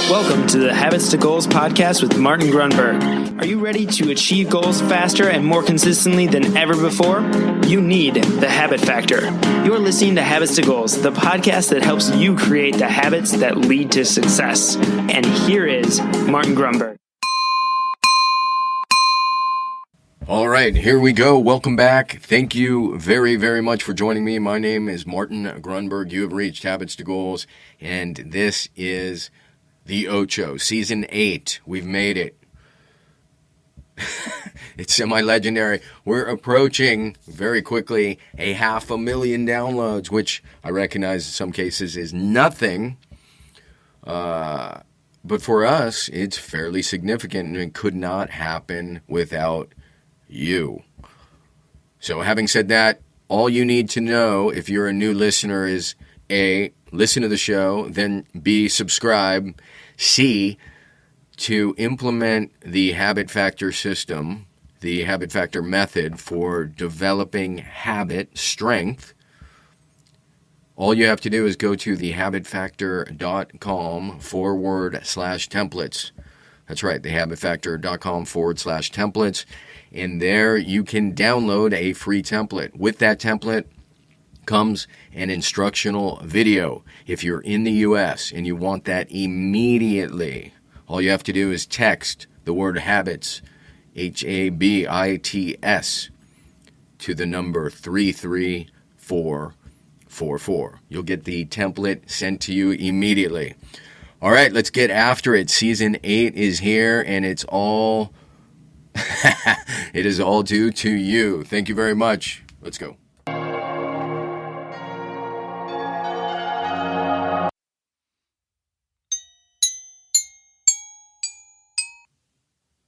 Welcome to the Habits to Goals podcast with Martin Grunberg. Are you ready to achieve goals faster and more consistently than ever before? You need the Habit Factor. You're listening to Habits to Goals, the podcast that helps you create the habits that lead to success. And here is Martin Grunberg. All right, here we go. Welcome back. Thank you very, very much for joining me. My name is Martin Grunberg. You have reached Habits to Goals, and this is the Ocho, Season 8. We've made it. It's semi-legendary. We're approaching very quickly 500,000 downloads, which I recognize in some cases is nothing. But for us, it's fairly significant, and it could not happen without you. So having said that, all you need to know if you're a new listener is A, listen to the show, then B, subscribe, C, to implement the Habit Factor system, the Habit Factor method for developing habit strength. All you have to do is go to thehabitfactor.com/templates. That's right, thehabitfactor.com/templates. And there you can download a free template. With that template comes an instructional video. If you're in the U.S. and you want that immediately, all you have to do is text the word habits, HABITS, to the number 33444. You'll get the template sent to you immediately. All right, let's get after it. Season 8 is here, and it's all it is all due to you. Thank you very much. Let's go.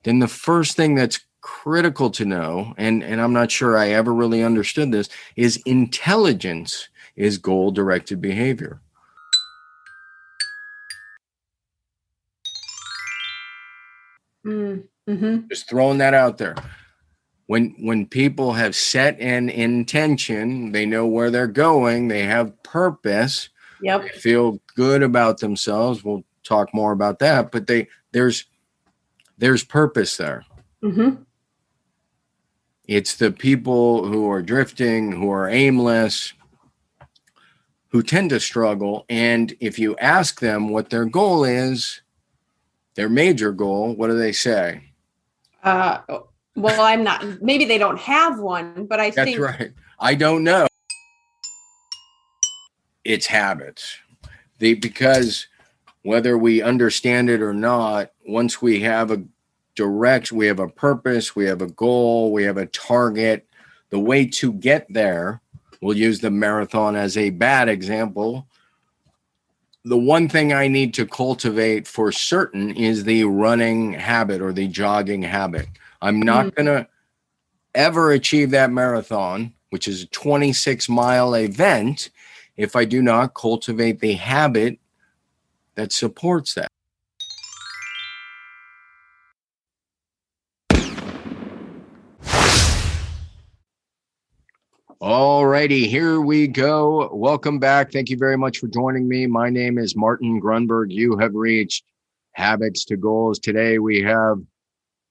Then the first thing that's critical to know, and I'm not sure I ever really understood this, is intelligence is goal-directed behavior. Mm-hmm. Just throwing that out there. When people have set an intention, they know where they're going, they have purpose, Yep. They feel good about themselves. We'll talk more about that, but there's purpose there. Mm-hmm. It's the people who are drifting, who are aimless, who tend to struggle. And if you ask them what their goal is, their major goal, what do they say? Well, I'm not, maybe they don't have one, but I think. That's right. I don't know. It's habits. Because whether we understand it or not, once we have a we have a purpose, we have a goal, we have a target, the way to get there, we'll use the marathon as a bad example. The one thing I need to cultivate for certain is the running habit or the jogging habit. I'm not going to ever achieve that marathon, which is a 26-mile event, if I do not cultivate the habit that supports that. All righty, here we go. Welcome back. Thank you very much for joining me. My name is Martin Grunberg. You have reached Habits to Goals. Today we have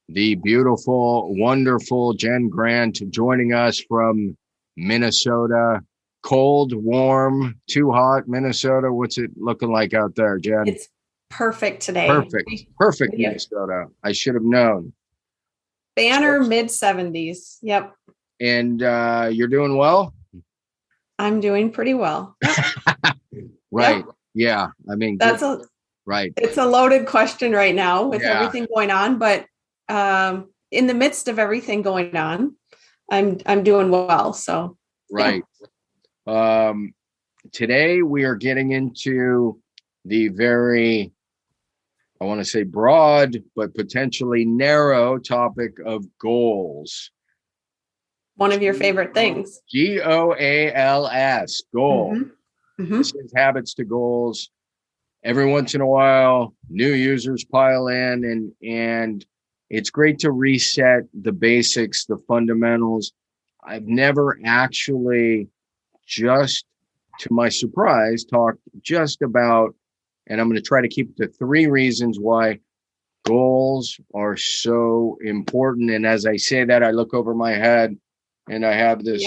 the beautiful, wonderful Jen Grant joining us from Minnesota. Cold, warm, too hot, Minnesota. What's it looking like out there, Jen? It's perfect today. Perfect Minnesota. I should have known. Banner mid-70s. Yep. And you're doing well? I'm doing pretty well. Right. Yep. Yeah. I mean, right. It's a loaded question right now with everything going on, but in the midst of everything going on, I'm doing well. So right. Yeah. Today we are getting into the very, I want to say broad, but potentially narrow topic of goals. One of your favorite things. GOALS, goal. Mm-hmm. This is Habits to Goals. Every once in a while, new users pile in, and it's great to reset the basics, the fundamentals. I've never actually, just to my surprise, talked just about and I'm going to try to keep the 3 reasons why goals are so important. And as I say that, I look over my head and I have this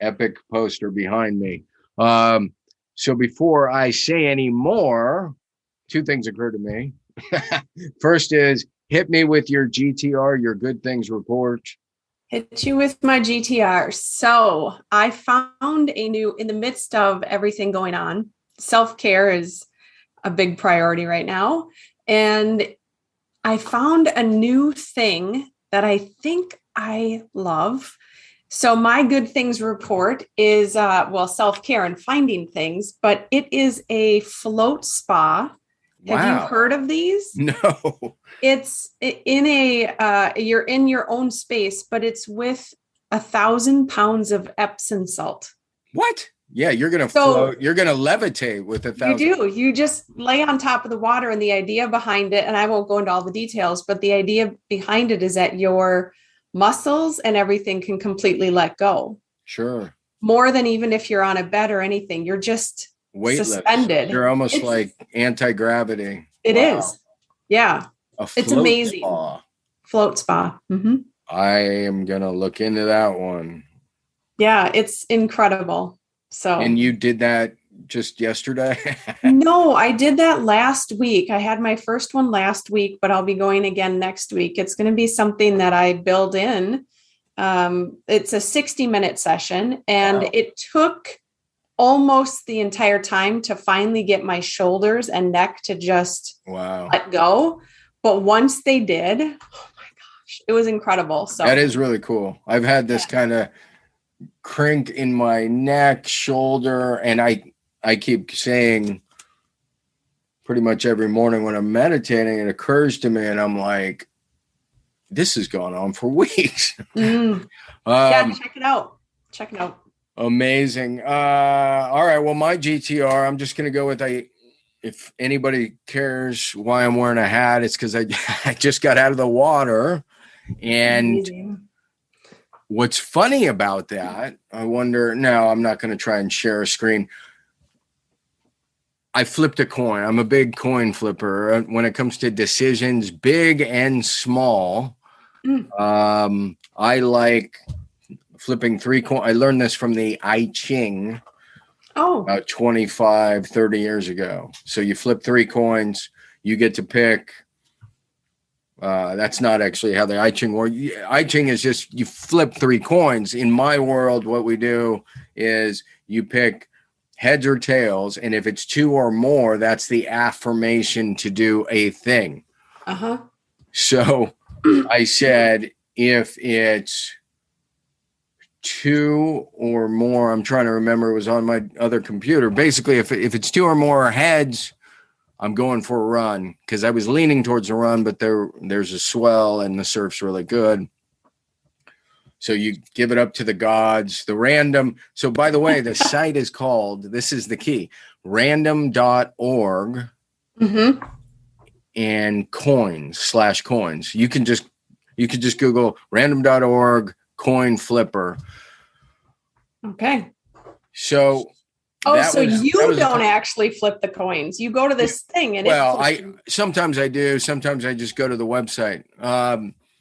epic poster behind me. So before I say any more, 2 things occur to me. First is hit me with your GTR, your good things report. Hit you with my GTR. So I found in the midst of everything going on, self-care is a big priority right now. And I found a new thing that I think I love. So my good things report is, self-care and finding things, but it is a float spa. Wow. Have you heard of these? No. It's in you're in your own space, but it's with 1,000 pounds of Epsom salt. What? Yeah, you're going to float. You're going to levitate with 1,000. You do. You just lay on top of the water, and the idea behind it, and I won't go into all the details, but the idea behind it is that your muscles and everything can completely let go. Sure. More than even if you're on a bed or anything, you're just suspended. You're almost like anti-gravity. It is. Yeah. It's amazing. Spa. Float spa. Mm-hmm. I am going to look into that one. Yeah, it's incredible. So. And you did that just yesterday? No, I did that last week. I had my first one last week, but I'll be going again next week. It's going to be something that I build in. It's a 60-minute session, and it took almost the entire time to finally get my shoulders and neck to just let go. But once they did, oh my gosh, it was incredible. So that is really cool. I've had this kind of crink in my neck, shoulder, and I keep saying pretty much every morning when I'm meditating, it occurs to me, and I'm like, this has gone on for weeks. Check it out. Check it out. Amazing. All right. Well, my GTR, I'm just going to go with if anybody cares why I'm wearing a hat, it's because I just got out of the water. And amazing. What's funny about that, I wonder, no, I'm not going to try and share a screen. I flipped a coin. I'm a big coin flipper when it comes to decisions, big and small. I like flipping 3 coins. I learned this from the I Ching about 25, 30 years ago. So you flip 3 coins, you get to pick. That's not actually how the I Ching works. I Ching is just you flip 3 coins. In my world, what we do is you pick heads or tails, and if it's 2 or more, that's the affirmation to do a thing. So I said, if it's 2 or more, I'm trying to remember, it was on my other computer. Basically, if it's 2 or more heads, I'm going for a run, because I was leaning towards a run, but there's a swell and the surf's really good. So you give it up to the gods, the random. So by the way, the site is called, this is the key, random.org and coins/coins. You can just Google random.org coin flipper. Okay. So you don't actually flip the coins. You go to this thing and sometimes I do. Sometimes I just go to the website.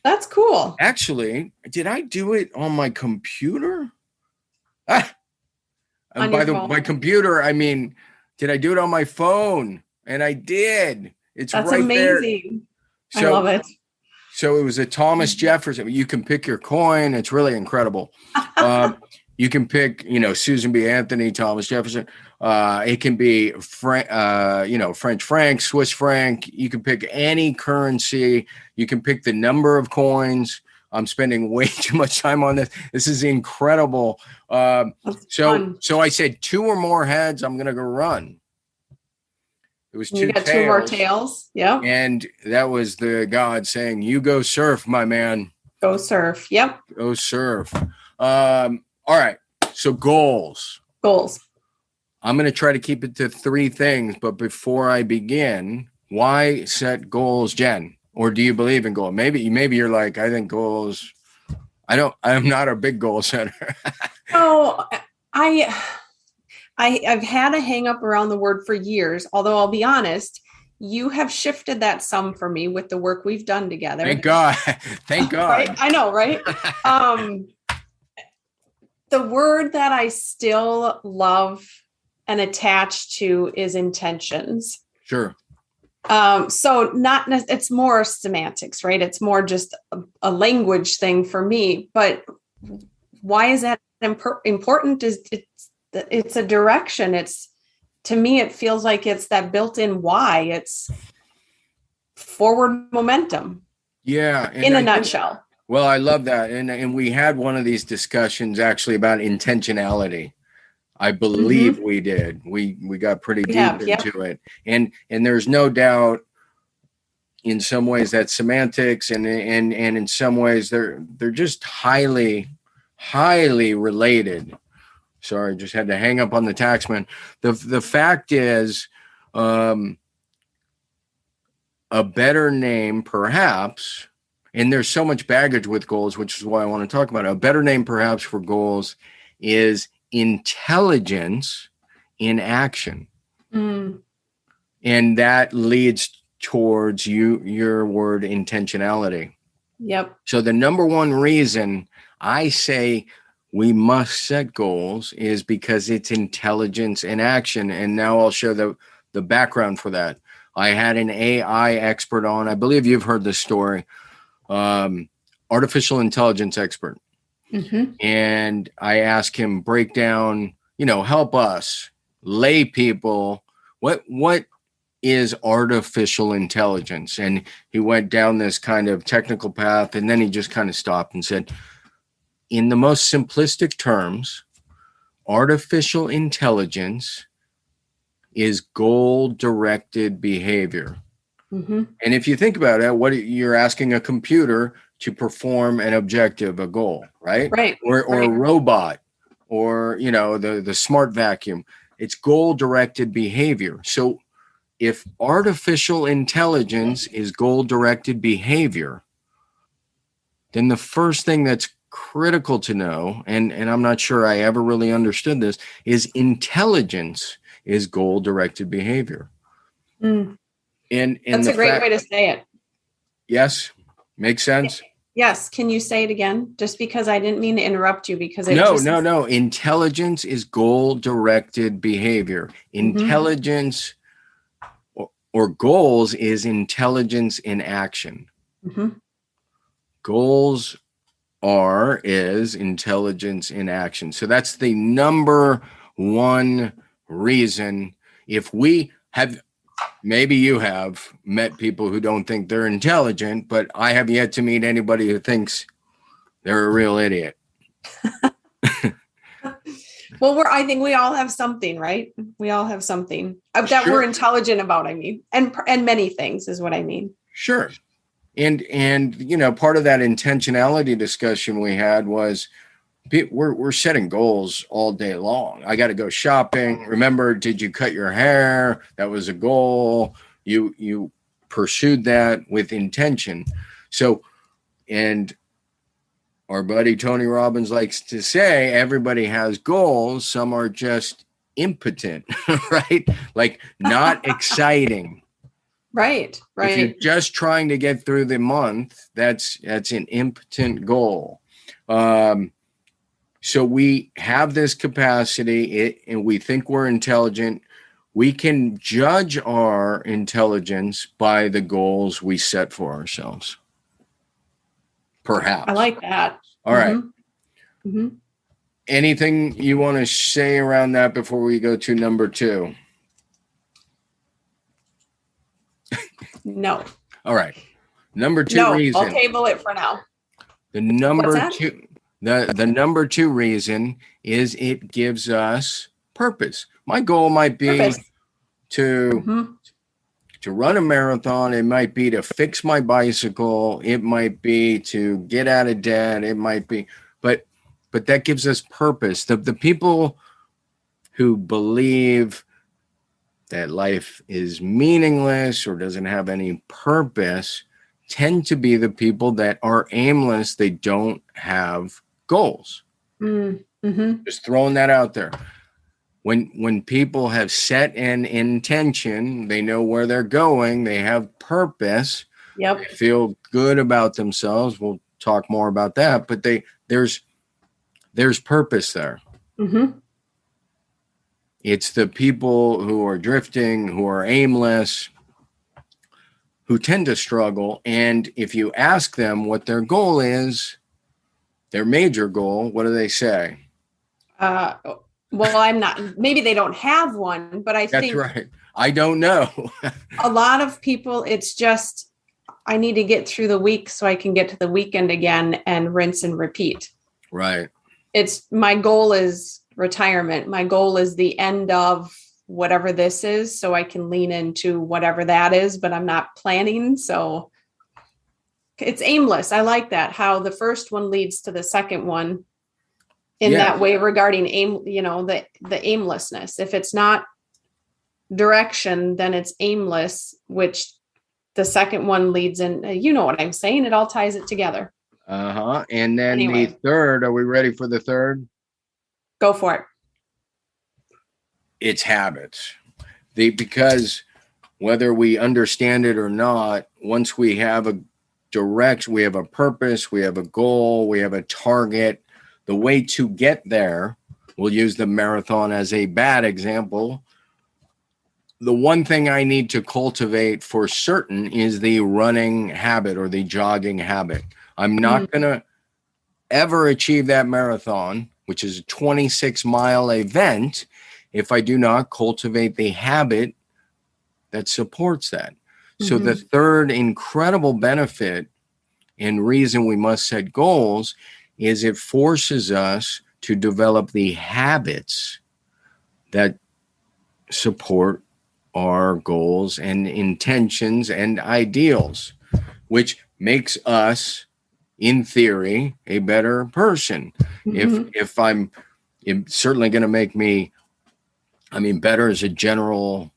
That's cool. Actually, did I do it on my computer? My computer, I mean, did I do it on my phone? And I did. That's right amazing. There. I love it. So it was a Thomas Jefferson. You can pick your coin. It's really incredible. You can pick, Susan B. Anthony, Thomas Jefferson. It can be, French franc, Swiss franc. You can pick any currency. You can pick the number of coins. I'm spending way too much time on this. This is incredible. So I said 2 or more heads, I'm going to go run. It was 2 tails. You got 2 more tails. Yeah. And that was the God saying, you go surf, my man. Go surf. Yep. Go surf. All right. So goals. I'm going to try to keep it to 3 things. But before I begin, why set goals, Jen? Or do you believe in goals? Maybe you're like, I think goals. I'm not a big goal setter. Oh, I I've had a hang up around the word for years, although I'll be honest, you have shifted that some for me with the work we've done together. Thank God. Thank God. Right? I know, right? The word that I still love and attach to is intentions. Sure. So it's more semantics, right? It's more just a language thing for me. But why is that important? It's a direction. To me, it feels like it's that built-in why. It's forward momentum. Yeah. In a nutshell. Well, I love that. And we had one of these discussions actually about intentionality. I believe we did. We got pretty deep into it. And there's no doubt in some ways that's semantics and in some ways they're just highly related. Sorry, just had to hang up on the taxman. The fact is, a better name perhaps, and there's so much baggage with goals, which is why I want to talk about it. A better name perhaps for goals is intelligence in action. And that leads towards your word intentionality. Yep. So the number one reason I say we must set goals is because it's intelligence in action. And now I'll show the background for that. I had an AI expert on, I believe you've heard this story, artificial intelligence expert. And I asked him, break down, help us lay people. What is artificial intelligence? And he went down this kind of technical path, and then he just kind of stopped and said, in the most simplistic terms, artificial intelligence is goal-directed behavior. And if you think about it, what you're asking a computer to perform an objective, a goal, right? Right. Or a robot, or the smart vacuum. It's goal-directed behavior. So if artificial intelligence is goal-directed behavior, then the first thing that's critical to know, and I'm not sure I ever really understood this, is intelligence is goal-directed behavior. And that's a great way to say it. Yes, makes sense. Yes. Can you say it again? Just because I didn't mean to interrupt you, because no. Intelligence is goal-directed behavior. Intelligence or goals is intelligence in action. Goals is intelligence in action. So that's the number one reason. If we have, maybe you have met people who don't think they're intelligent, but I have yet to meet anybody who thinks they're a real idiot. Well, I think we all have something, right? We all have something that we're intelligent about, I mean, and many things is what I mean. Sure. And part of that intentionality discussion we had was we're setting goals all day long. I got to go shopping. Remember, did you cut your hair? That was a goal. You pursued that with intention. So, and our buddy Tony Robbins likes to say, everybody has goals. Some are just impotent, right? Like not exciting. Right. If you're just trying to get through the month, that's an impotent goal. So we have this capacity, and we think we're intelligent. We can judge our intelligence by the goals we set for ourselves. Perhaps. I like that. All right. Anything you want to say around that before we go to number 2? No. All right. Number 2 reason. I'll table it for now. The number 2. The number 2 reason is it gives us purpose. My goal might be to run a marathon. It might be to fix my bicycle. It might be to get out of debt. It might be, but that gives us purpose. The people who believe that life is meaningless or doesn't have any purpose tend to be the people that are aimless. They don't have goals. Just throwing that out there. when people have set an intention, they know where they're going, they have purpose, Yep. they feel good about themselves. We'll talk more about that, but there's purpose there. Mm-hmm. It's the people who are drifting, who are aimless, who tend to struggle. And if you ask them what their goal is, their major goal, what do they say? Well, I'm not, maybe they don't have one, but I That's think right. I don't know. a lot of people, it's just, I need to get through the week so I can get to the weekend again and rinse and repeat. Right. It's my goal is retirement. My goal is the end of whatever this is, so I can lean into whatever that is, but I'm not planning. So it's aimless. I like that, how the first one leads to the second one in that way regarding aim, the aimlessness. If it's not direction, then it's aimless, which the second one leads in. You know what I'm saying? It all ties it together. And then the third, are we ready for the third? Go for it. It's habits. Because whether we understand it or not, once we have a direction, we have a purpose, we have a goal, we have a target, the way to get there, we'll use the marathon as a bad example. The one thing I need to cultivate for certain is the running habit or the jogging habit. I'm not going to ever achieve that marathon, which is a 26-mile event, if I do not cultivate the habit that supports that. So the third incredible benefit and reason we must set goals is it forces us to develop the habits that support our goals and intentions and ideals, which makes us, in theory, a better person. If I'm it's certainly going to make me, better is a general,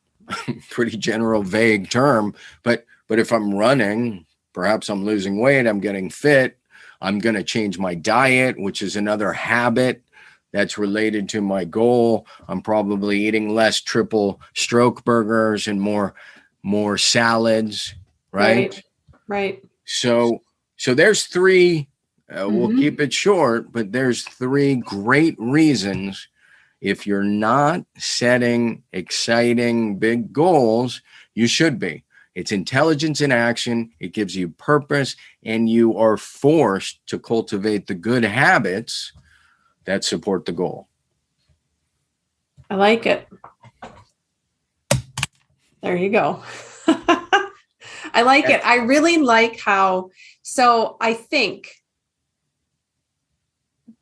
pretty general, vague term, but if I'm running, perhaps I'm losing weight, I'm getting fit, I'm going to change my diet, which is another habit that's related to my goal. I'm probably eating less triple stroke burgers and more salads, right? Right. So there's three, we'll keep it short, but there's three great reasons. If you're not setting exciting big goals, you should be. It's intelligence in action. It gives you purpose, and you are forced to cultivate the good habits that support the goal. I like it. There you go. I like it. I really like how, so I think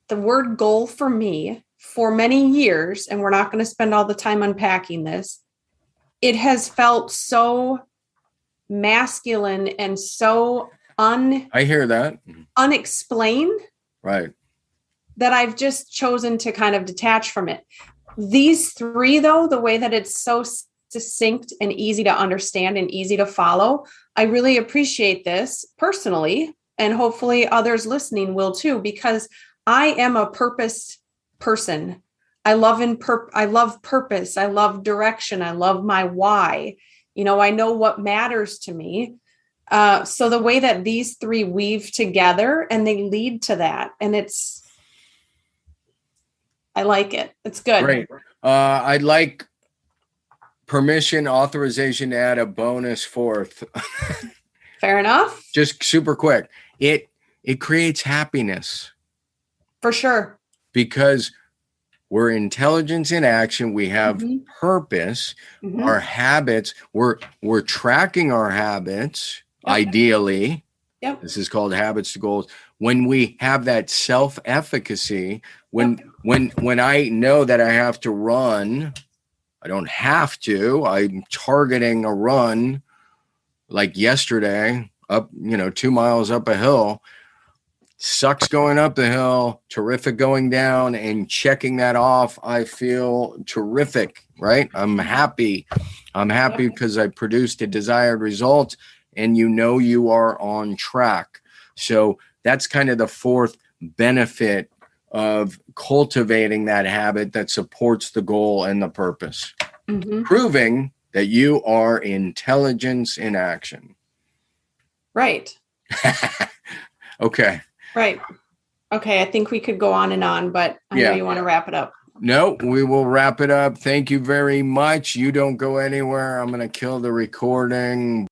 the word goal for me for many years, and we're not going to spend all the time unpacking this, it has felt so masculine and so I hear that. Unexplained. Right. That I've just chosen to kind of detach from it. These three, though, the way that it's so succinct and easy to understand and easy to follow, I really appreciate this personally, and hopefully others listening will too, because I am a purpose person. I love purpose. I love direction. I love my why. I know what matters to me. So the way that these three weave together and they lead to that, and I like it. It's good. Great. I'd like authorization to add a bonus fourth. Fair enough. Just super quick. It creates happiness. For sure. Because we're intelligence in action. We have purpose. Our habits, we're tracking our habits, ideally. Yep. This is called habits to goals. When we have that self-efficacy, when I know that I have to run, I don't have to. I'm targeting a run like yesterday up, 2 miles up a hill. Sucks going up the hill, terrific going down, and checking that off. I feel terrific, right? I'm happy. Because I produced a desired result, and you are on track. So that's kind of the fourth benefit of cultivating that habit that supports the goal and the purpose, proving that you are intelligence in action. Right. Okay. Right. Okay. I think we could go on and on, but I know you want to wrap it up. No, we will wrap it up. Thank you very much. You don't go anywhere. I'm going to kill the recording.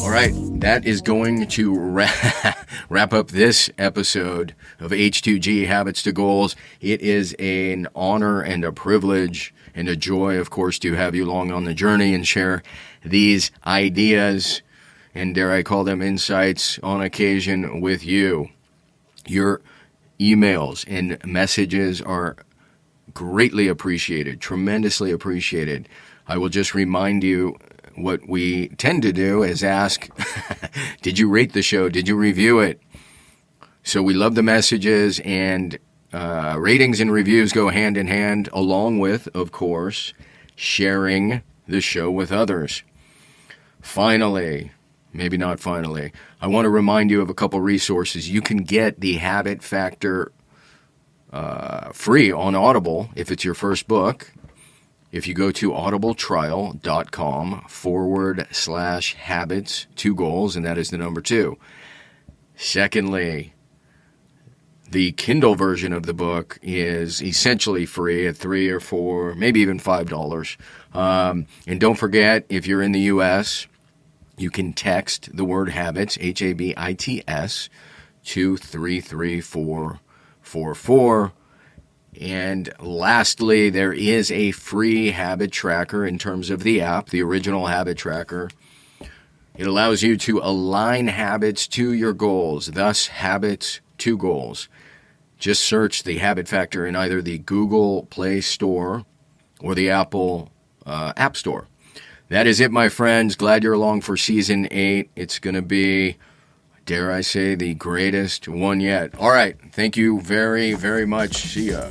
All right, that is going to wrap up this episode of H2G Habits to Goals. It is an honor and a privilege and a joy, of course, to have you along on the journey and share these ideas and, dare I call them, insights on occasion with you. Your emails and messages are greatly appreciated, tremendously appreciated. I will just remind you, what we tend to do is ask, did you rate the show? Did you review it? So we love the messages, and ratings and reviews go hand in hand, along with, of course, sharing the show with others. Finally, maybe not finally, I want to remind you of a couple resources. You can get the Habit Factor free on Audible if it's your first book. If you go to audibletrial.com/habits2goals, and that is the number 2. Secondly, the Kindle version of the book is essentially free at $3 or $4, maybe even $5. And don't forget, if you're in the U.S., you can text the word habits, HABITS, to 33444. And lastly, there is a free habit tracker in terms of the app, the original habit tracker. It allows you to align habits to your goals, thus habits to goals. Just search the Habit Factor in either the Google Play Store or the Apple App Store. That is it, my friends. Glad you're along for Season 8. It's going to be, dare I say, the greatest one yet. All right. Thank you very, very much. See ya.